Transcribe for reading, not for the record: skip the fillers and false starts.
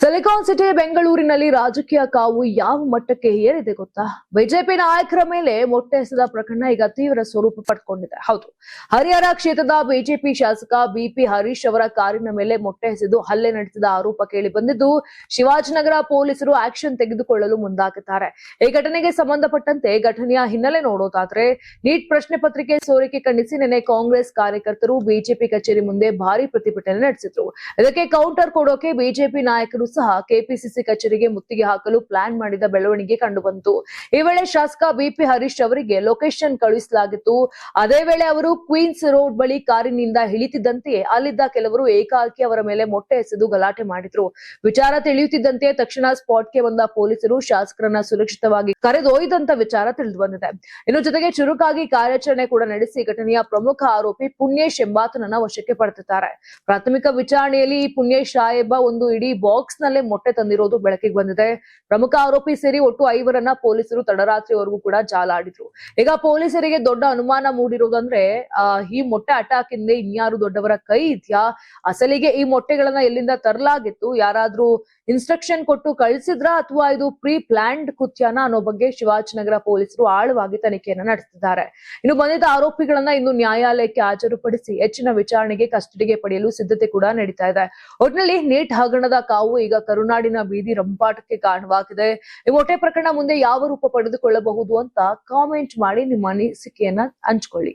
Silicon city ಬೆಂಗಳೂರಿನಲ್ಲಿ ರಾಜಕೀಯ ಕಾವು ಯಾವ ಮಟ್ಟಕ್ಕೆ ಏರಿದೆ ಗೊತ್ತಾ? ಬಿಜೆಪಿ ನಾಯಕರ ಮೇಲೆ ಮೊಟ್ಟೆ ಎಸೆದ ಪ್ರಕರಣ ಈಗ ತೀವ್ರ ಸ್ವರೂಪ ಪಡೆದುಕೊಂಡಿದೆ. ಹೌದು, ಹರಿಹರ ಕ್ಷೇತ್ರದ ಬಿಜೆಪಿ ಶಾಸಕ ಬಿಪಿ ಹರೀಶ್ ಅವರ ಕಾರಿನ ಮೇಲೆ ಮೊಟ್ಟೆ ಎಸೆದು ಹಲ್ಲೆ ನಡೆಸಿದ ಆರೋಪ ಕೇಳಿ ಬಂದಿದ್ದು, ಶಿವಾಜಿನಗರ ಪೊಲೀಸರು ಆಕ್ಷನ್ ತೆಗೆದುಕೊಳ್ಳಲು ಮುಂದಾಗಿದ್ದಾರೆ. ಈ ಘಟನೆಗೆ ಸಂಬಂಧಪಟ್ಟಂತೆ ಘಟನೆಯ ಹಿನ್ನೆಲೆ ನೋಡೋದಾದ್ರೆ, ನೀಟ್ ಪ್ರಶ್ನೆ ಪತ್ರಿಕೆ ಸೋರಿಕೆ ಖಂಡಿಸಿ ನಿನ್ನೆ ಕಾಂಗ್ರೆಸ್ ಕಾರ್ಯಕರ್ತರು ಬಿಜೆಪಿ ಕಚೇರಿ ಮುಂದೆ ಭಾರಿ ಪ್ರತಿಭಟನೆ ನಡೆಸಿದ್ರು. ಇದಕ್ಕೆ ಕೌಂಟರ್ ಕೊಡೋಕೆ ಬಿಜೆಪಿ ನಾಯಕರು ಸಹ ಕೆಪಿಸಿಸಿ ಕಚೇರಿಗೆ ಮುತ್ತಿಗೆ ಹಾಕಲು ಪ್ಲಾನ್ ಮಾಡಿದ ಬೆಳವಣಿಗೆ ಕಂಡುಬಂತು. ಈ ವೇಳೆ ಶಾಸಕ ಬಿಪಿ ಹರೀಶ್ ಅವರಿಗೆ ಲೊಕೇಶನ್ ಕಳುಹಿಸಲಾಗಿತ್ತು. ಅದೇ ವೇಳೆ ಅವರು ಕ್ವೀನ್ಸ್ ರೋಡ್ ಬಳಿ ಕಾರಿನಿಂದ ಇಳಿತಿದ್ದಂತೆಯೇ ಅಲ್ಲಿದ್ದ ಕೆಲವರು ಏಕಾಏಕಿ ಅವರ ಮೇಲೆ ಮೊಟ್ಟೆ ಎಸೆದು ಗಲಾಟೆ ಮಾಡಿದ್ರು. ವಿಚಾರ ತಿಳಿಯುತ್ತಿದ್ದಂತೆ ತಕ್ಷಣ ಸ್ಪಾಟ್ಗೆ ಬಂದ ಪೊಲೀಸರು ಶಾಸಕರನ್ನ ಸುರಕ್ಷಿತವಾಗಿ ಕರೆದೊಯ್ದಂತ ವಿಚಾರ ತಿಳಿದು ಬಂದಿದೆ. ಇನ್ನು ಜೊತೆಗೆ ಚುರುಕಾಗಿ ಕಾರ್ಯಾಚರಣೆ ಕೂಡ ನಡೆಸಿ ಘಟನೆಯ ಪ್ರಮುಖ ಆರೋಪಿ ಪುಣ್ಯೇಶ್ ಎಂಬಾತನನ್ನ ವಶಕ್ಕೆ ಪಡೆದಿದ್ದಾರೆ. ಪ್ರಾಥಮಿಕ ವಿಚಾರಣೆಯಲ್ಲಿ ಈ ಪುಣ್ಯೇಶ್ ಸಾಹೇಬ ಒಂದು ಇಡೀ ಬಾಕ್ಸ್ ನಲ್ಲೇ ಮೊಟ್ಟೆ ತಂದಿರೋದು ಬೆಳಕಿಗೆ ಬಂದಿದೆ. ಪ್ರಮುಖ ಆರೋಪಿ ಸೇರಿ ಒಟ್ಟು 5ರನ್ನ ಪೊಲೀಸರು ತಡರಾತ್ರಿವರೆಗೂ ಕೂಡ ಜಾಲಾಡಿದ್ರು. ಈಗ ಪೊಲೀಸರಿಗೆ ದೊಡ್ಡ ಅನುಮಾನ ಮೂಡಿರೋದಂದ್ರೆ ಈ ಮೊಟ್ಟೆ ಅಟ್ಯಾಕ್ ಹಿಂದೆ ಇನ್ಯಾರು ದೊಡ್ಡವರ ಕೈ ಇದೆಯಾ? ಅಸಲಿಗೆ ಈ ಮೊಟ್ಟೆಗಳನ್ನ ಎಲ್ಲಿಂದ ತರಲಾಗಿತ್ತು? ಯಾರಾದ್ರೂ ಇನ್ಸ್ಟ್ರಕ್ಷನ್ ಕೊಟ್ಟು ಕಳಿಸಿದ್ರ ಅಥವಾ ಇದು ಪ್ರೀ ಪ್ಲಾನ್ಡ್ ಕೃತ್ಯನ ಅನ್ನೋ ಬಗ್ಗೆ ಶಿವಾಜಿನಗರ ಪೊಲೀಸರು ಆಳವಾಗಿ ತನಿಖೆಯನ್ನ ನಡೆಸುತ್ತಿದ್ದಾರೆ. ಇನ್ನು ಬಂಧಿತ ಆರೋಪಿಗಳನ್ನ ಇಂದು ನ್ಯಾಯಾಲಯಕ್ಕೆ ಹಾಜರುಪಡಿಸಿ ಹೆಚ್ಚಿನ ವಿಚಾರಣೆಗೆ ಕಸ್ಟಡಿಗೆ ಪಡೆಯಲು ಸಿದ್ಧತೆ ಕೂಡ ನಡೀತಾ ಇದೆ. ಒಟ್ಟಿನಲ್ಲಿ ನೀಟ್ ಹಗರಣದ ಕಾವು ಈಗ ಕರುನಾಡಿನ ಬೀದಿ ರಂಪಾಟಕ್ಕೆ ಕಾರಣವಾಗಿದೆ. ಈ ಮೊಟ್ಟೆ ಪ್ರಕರಣ ಮುಂದೆ ಯಾವ ರೂಪ ಪಡೆದುಕೊಳ್ಳಬಹುದು ಅಂತ ಕಾಮೆಂಟ್ ಮಾಡಿ ನಿಮ್ಮ ಅನಿಸಿಕೆಯನ್ನ ಹಂಚಿಕೊಳ್ಳಿ.